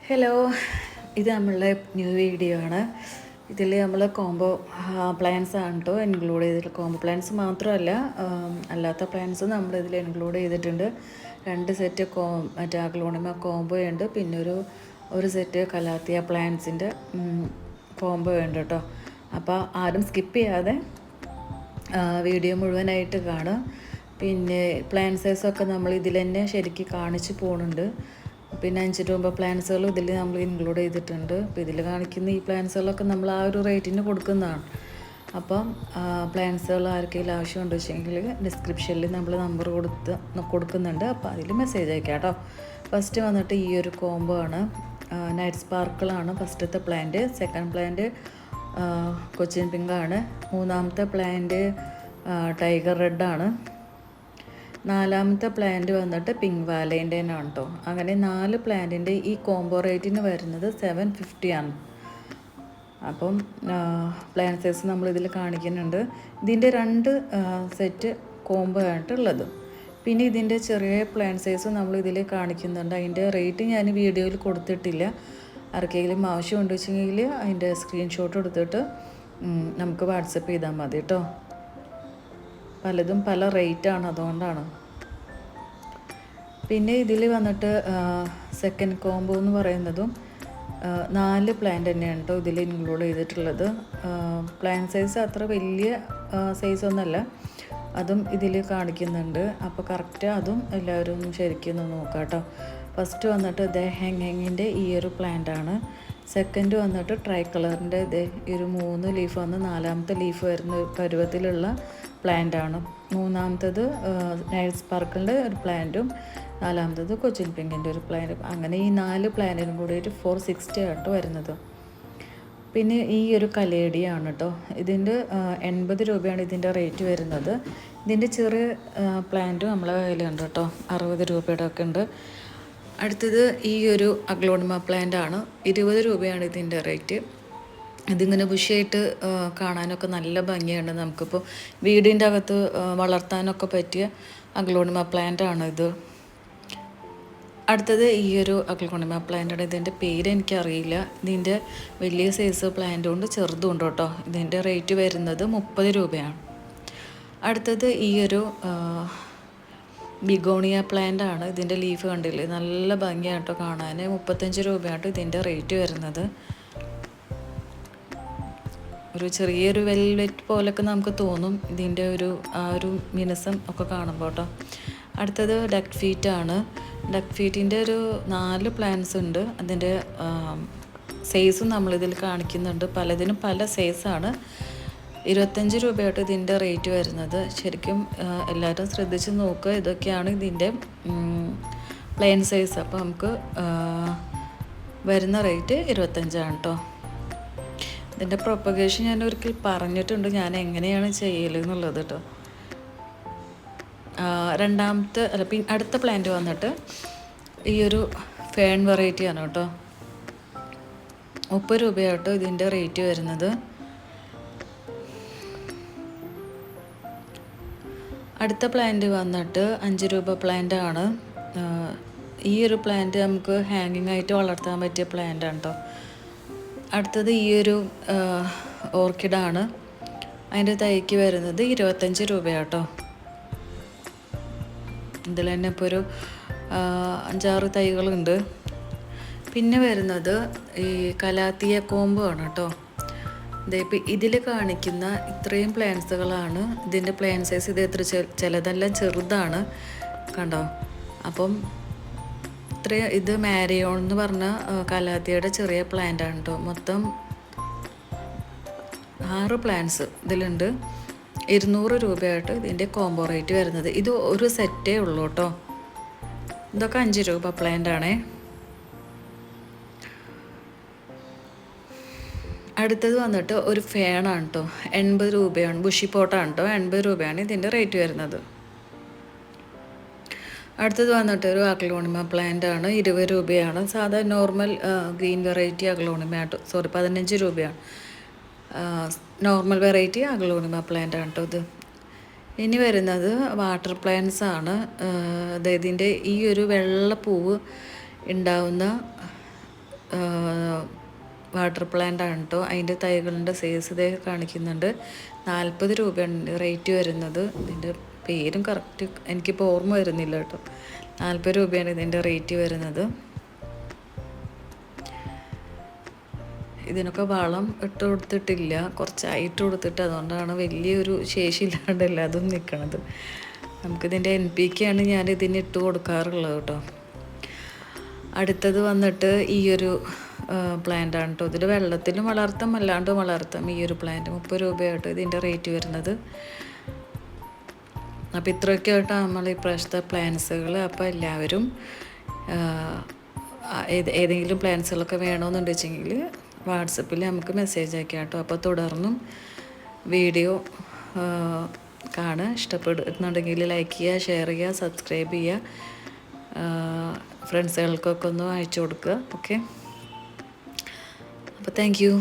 Hello, ഇത് നമ്മളുടെ new video ആണ്. ഇതിൽ നമ്മൾ കോംബോ പ്ലാൻസ് ആണ് കേട്ടോ ഇൻക്ലൂഡ് ചെയ്തിട്ട്. കോംബോ പ്ലാൻസ് മാത്രമല്ല, അല്ലാത്ത പ്ലാൻസ് നമ്മളിതിൽ ഇൻക്ലൂഡ് ചെയ്തിട്ടുണ്ട്. 2 സെറ്റ് മറ്റേ അഗ്ലോണിമ കോംബോ ഉണ്ട്, പിന്നെ ഒരു സെറ്റ് കലാത്തിയ പ്ലാൻസിൻ്റെ കോംബോ ഉണ്ട് കേട്ടോ. അപ്പോൾ ആരും സ്കിപ്പ് ചെയ്യാതെ വീഡിയോ മുഴുവനായിട്ട് കാണുക. പിന്നെ പ്ലാൻ സൈസൊക്കെ നമ്മൾ ഇതിൽ തന്നെ ശരിക്കും കാണിച്ച് പോകുന്നുണ്ട്. പിന്നെ 5 രൂപ പ്ലാൻസുകളും ഇതിൽ നമ്മൾ ഇൻക്ലൂഡ് ചെയ്തിട്ടുണ്ട്. അപ്പോൾ ഇതിൽ കാണിക്കുന്ന ഈ പ്ലാൻസുകളൊക്കെ നമ്മൾ ആ ഒരു റേറ്റിന് കൊടുക്കുന്നതാണ്. അപ്പം പ്ലാൻസുകൾ ആർക്കെങ്കിലും ആവശ്യമുണ്ട് വെച്ചെങ്കിൽ ഡിസ്ക്രിപ്ഷനിൽ നമ്മൾ നമ്പർ കൊടുക്കുന്നുണ്ട്. അപ്പോൾ അതിൽ മെസ്സേജ് അയക്കാം കേട്ടോ. ഫസ്റ്റ് വന്നിട്ട് ഈ ഒരു കോംബോ ആണ്. നൈറ്റ് സ്പാർക്കിളാണ് ഫസ്റ്റത്തെ പ്ലാന്റ്. സെക്കൻഡ് പ്ലാന്റ് കൊച്ചിൻ പിങ്കാണ്. മൂന്നാമത്തെ പ്ലാന്റ് ടൈഗർ റെഡാണ്. നാലാമത്തെ പ്ലാന്റ് വന്നിട്ട് പിങ്ക് വാലൻ്റൈനാണ് കേട്ടോ. അങ്ങനെ 4 പ്ലാന്റിൻ്റെ ഈ കോംബോ റേറ്റിന് വരുന്നത് 750 ആണ്. അപ്പം പ്ലാൻ സൈസ് നമ്മളിതിൽ കാണിക്കുന്നുണ്ട്. ഇതിൻ്റെ 2 സെറ്റ് കോംബോ ആയിട്ടുള്ളത്. പിന്നെ ഇതിൻ്റെ ചെറിയ പ്ലാൻ സൈസ് നമ്മളിതിൽ കാണിക്കുന്നുണ്ട്. അതിൻ്റെ റേറ്റ് ഞാൻ വീഡിയോയിൽ കൊടുത്തിട്ടില്ല. ആർക്കെങ്കിലും ആവശ്യമുണ്ട് വെച്ചെങ്കിൽ അതിൻ്റെ സ്ക്രീൻഷോട്ട് എടുത്തിട്ട് നമുക്ക് വാട്സപ്പ് ചെയ്താൽ മതി കേട്ടോ. പലതും പല റേറ്റാണ്, അതുകൊണ്ടാണ്. പിന്നെ ഇതിൽ വന്നിട്ട് സെക്കൻഡ് കോംബോ എന്ന് പറയുന്നതും 4 പ്ലാന്റ് തന്നെയാണ് കേട്ടോ ഇതിൽ ഇൻക്ലൂഡ് ചെയ്തിട്ടുള്ളത്. പ്ലാൻ സൈസ് അത്ര വലിയ സൈസൊന്നുമല്ല, അതും ഇതിൽ കാണിക്കുന്നുണ്ട്. അപ്പോൾ കറക്റ്റ് അതും എല്ലാവരും ശരിക്കും ഒന്ന് നോക്കാം കേട്ടോ. ഫസ്റ്റ് വന്നിട്ട് ഹാങ്ങിങ്ങിൻ്റെ ഈ ഒരു പ്ലാന്റാണ്. സെക്കൻഡ് വന്നിട്ട് ട്രൈ കളറിൻ്റെ ഒരു 3 ലീഫ് വന്ന് 4ാമത്തെ ലീഫ് വരുന്ന പരുവത്തിലുള്ള പ്ലാന്റാണ്. മൂന്നാമത്തത് നൈറ്റ് സ്പാർക്കിളിൻ്റെ ഒരു പ്ലാന്റും 4ാമത്തത് കൊച്ചിൻ പിങ്കിൻ്റെ ഒരു പ്ലാന്റും. അങ്ങനെ ഈ 4 പ്ലാന്റിനും കൂടിയിട്ട് 460 ആയിട്ട് വരുന്നത്. പിന്നെ ഈ ഒരു കലേഡിയാണ് കേട്ടോ. ഇതിൻ്റെ 80 രൂപയാണ് ഇതിൻ്റെ റേറ്റ് വരുന്നത്. ഇതിൻ്റെ ചെറിയ പ്ലാന്റും നമ്മളെ കയ്യിലുണ്ട് കേട്ടോ. 60 രൂപയുടെ ഒക്കെ ഉണ്ട്. അടുത്തത് ഈ ഒരു അഗ്ലോണിമ പ്ലാന്റ് ആണ്. 20 രൂപയാണ് ഇതിൻ്റെ റേറ്റ്. ഇതിങ്ങനെ ബുഷിയായിട്ട് കാണാനൊക്കെ നല്ല ഭംഗിയാണ്. നമുക്കിപ്പോൾ വീടിൻ്റെ അകത്ത് വളർത്താനൊക്കെ പറ്റിയ അഗ്ലോണിമ പ്ലാന്റ് ആണ് ഇത്. അടുത്തത് ഈ ഒരു അഗ്ലോണിമ പ്ലാന്റാണ്. ഇതിൻ്റെ പേര് എനിക്കറിയില്ല. ഇതിൻ്റെ വലിയ സൈസ് പ്ലാന്റും ഉണ്ട്, ചെറുതും ഉണ്ട് കേട്ടോ. ഇതിൻ്റെ റേറ്റ് വരുന്നത് 30 രൂപയാണ്. അടുത്തത് ഈ ഒരു ബിഗോണിയ പ്ലാന്റ് ആണ്. ഇതിൻ്റെ ലീഫ് കണ്ടില്ലേ, നല്ല ഭംഗിയായിട്ടോ കാണാൻ. 35 രൂപയായിട്ട് ഇതിൻ്റെ റേറ്റ് വരുന്നത്. ഒരു ചെറിയൊരു വെൽവെറ്റ് പോലൊക്കെ നമുക്ക് തോന്നും ഇതിൻ്റെ ആ ഒരു മിനുസം ഒക്കെ കാണുമ്പോൾ കേട്ടോ. അടുത്തത് ഡക്ക് ഫീറ്റ് ആണ്. ഡക്ക് ഫീറ്റിൻ്റെ ഒരു 4 പ്ലാന്റ്സ് ഉണ്ട്. അതിൻ്റെ സൈസും നമ്മളിതിൽ കാണിക്കുന്നുണ്ട്. പലതിനും പല സൈസാണ്. 25 രൂപയായിട്ട് ഇതിൻ്റെ റേറ്റ് വരുന്നത്. ശരിക്കും എല്ലാവരും ശ്രദ്ധിച്ച് നോക്കുക. ഇതൊക്കെയാണ് ഇതിൻ്റെ പ്ലെയിൻ സൈസ്. അപ്പോൾ നമുക്ക് വരുന്ന റേറ്റ് 25 ആണ് കേട്ടോ. ഇതിൻ്റെ പ്രൊപ്പഗേഷൻ ഞാൻ ഒരിക്കൽ പറഞ്ഞിട്ടുണ്ട്, ഞാൻ എങ്ങനെയാണ് ചെയ്യലെന്നുള്ളത് കേട്ടോ. അടുത്ത പ്ലാന്റ് വന്നിട്ട് ഈ ഒരു ഫേൺ വെറൈറ്റിയാണ് കേട്ടോ. 30 രൂപയാട്ടോ ഇതിൻ്റെ റേറ്റ് വരുന്നത്. അടുത്ത പ്ലാന്റ് വന്നിട്ട് 5 രൂപ പ്ലാന്റ് ആണ്. ഈ ഒരു പ്ലാന്റ് നമുക്ക് ഹാങ്ങിങ് ആയിട്ട് വളർത്താൻ പറ്റിയ പ്ലാന്റ് ആണ് കേട്ടോ. അടുത്തത് ഈ ഒരു ഓർക്കിഡാണ്. അതിൻ്റെ തൈക്ക് വരുന്നത് 25 രൂപയാട്ടോ. ഇതിൽ തന്നെ ഇപ്പോൾ ഒരു 5-6 തൈകളുണ്ട്. പിന്നെ വരുന്നത് ഈ കലാത്തിയ കോംബോ ആണ് കേട്ടോ. ഇപ്പം ഇതിൽ കാണിക്കുന്ന ഇത്രയും പ്ലാന്റ്സുകളാണ്. ഇതിൻ്റെ പ്ലാൻ സൈസ് ഇത് ചിലതെല്ലാം ചെറുതാണ് കണ്ടോ. അപ്പം ഇത് മാരിയോൺ എന്ന് പറഞ്ഞ കലാത്തിയുടെ ചെറിയ പ്ലാന്റ് ആണ് കേട്ടോ. മൊത്തം 6 പ്ലാന്റ്സ് ഇതിലുണ്ട്. 200 രൂപയായിട്ട് ഇതിൻ്റെ കോംബോ റേറ്റ് വരുന്നത്. ഇത് ഒരു സെറ്റേ ഉള്ളൂ കേട്ടോ. ഇതൊക്കെ 5 രൂപ പ്ലാന്റ് ആണേ. അടുത്തത് വന്നിട്ട് ഒരു ഫേണാണ് കേട്ടോ. 80 രൂപയാണ്. ബുഷി പോട്ടാണ് കേട്ടോ. 80 രൂപയാണ് ഇതിൻ്റെ റേറ്റ് വരുന്നത്. അടുത്തത് വന്നിട്ട് ഒരു അഗ്ലോണിമ പ്ലാന്റ് ആണ്. 20 രൂപയാണ്. സാധാ നോർമൽ ഗ്രീൻ വെറൈറ്റി അഗ്ലോണിമ ആട്ടോ. 15 രൂപയാണ്. നോർമൽ വെറൈറ്റി അഗ്ലോണിമ പ്ലാന്റ് ആണ് കേട്ടോ ഇത്. ഇനി വരുന്നത് വാട്ടർ പ്ലാന്റ്സ് ആണ്. ഇതിൻ്റെ ഈ ഒരു വെള്ള പൂവ് ഉണ്ടാവുന്ന വാട്ടർ പ്ലാന്റ് ആണ് കേട്ടോ. അതിൻ്റെ തൈകളുടെ സൈസ് ഇതേ കാണിക്കുന്നുണ്ട്. 40 രൂപയാണ് റേറ്റ് വരുന്നത്. ഇതിൻ്റെ പേരും കറക്റ്റ് എനിക്കിപ്പോൾ ഓർമ്മ വരുന്നില്ല കേട്ടോ. 40 രൂപയാണ് ഇതിൻ്റെ റേറ്റ് വരുന്നത്. ഇതിനൊക്കെ വളം ഇട്ട് കൊടുത്തിട്ടില്ല, കുറച്ചായിട്ട് കൊടുത്തിട്ട്, അതുകൊണ്ടാണ് വലിയൊരു ശേഷിയില്ലാണ്ടല്ല അതും നിൽക്കണത്. നമുക്കിതിൻ്റെ NPK ആണ് ഞാൻ ഇതിന് ഇട്ട് കൊടുക്കാറുള്ളത് കേട്ടോ. അടുത്തത് വന്നിട്ട് ഈ ഒരു പ്ലാന്റ് ആണ് കേട്ടോ. ഇതിൽ വെള്ളത്തിലും വളർത്താം അല്ലാണ്ടും വളർത്താം. ഈ ഒരു പ്ലാന്റ് 30 രൂപയായിട്ടോ ഇതിൻ്റെ റേറ്റ് വരുന്നത്. അപ്പോൾ ഇത്രയൊക്കെ ആയിട്ടോ നമ്മൾ ഈ പ്രാവശ്യത്തെ പ്ലാന്റ്സുകൾ. അപ്പോൾ എല്ലാവരും ഏതെങ്കിലും പ്ലാന്റ്സുകളൊക്കെ വേണമെന്നുണ്ട് വെച്ചെങ്കിൽ വാട്സപ്പിൽ നമുക്ക് മെസ്സേജ് അയക്കാം കേട്ടോ. അപ്പോൾ തുടർന്നും വീഡിയോ കാണുക. ഇഷ്ടപ്പെടുന്നുണ്ടെങ്കിൽ ലൈക്ക് ചെയ്യുക, ഷെയർ ചെയ്യുക, സബ്സ്ക്രൈബ് ചെയ്യുക, ഫ്രണ്ട്സുകൾക്കൊക്കെ ഒന്ന് അയച്ചു കൊടുക്കുക. ഓക്കെ, അപ്പോൾ താങ്ക് യു.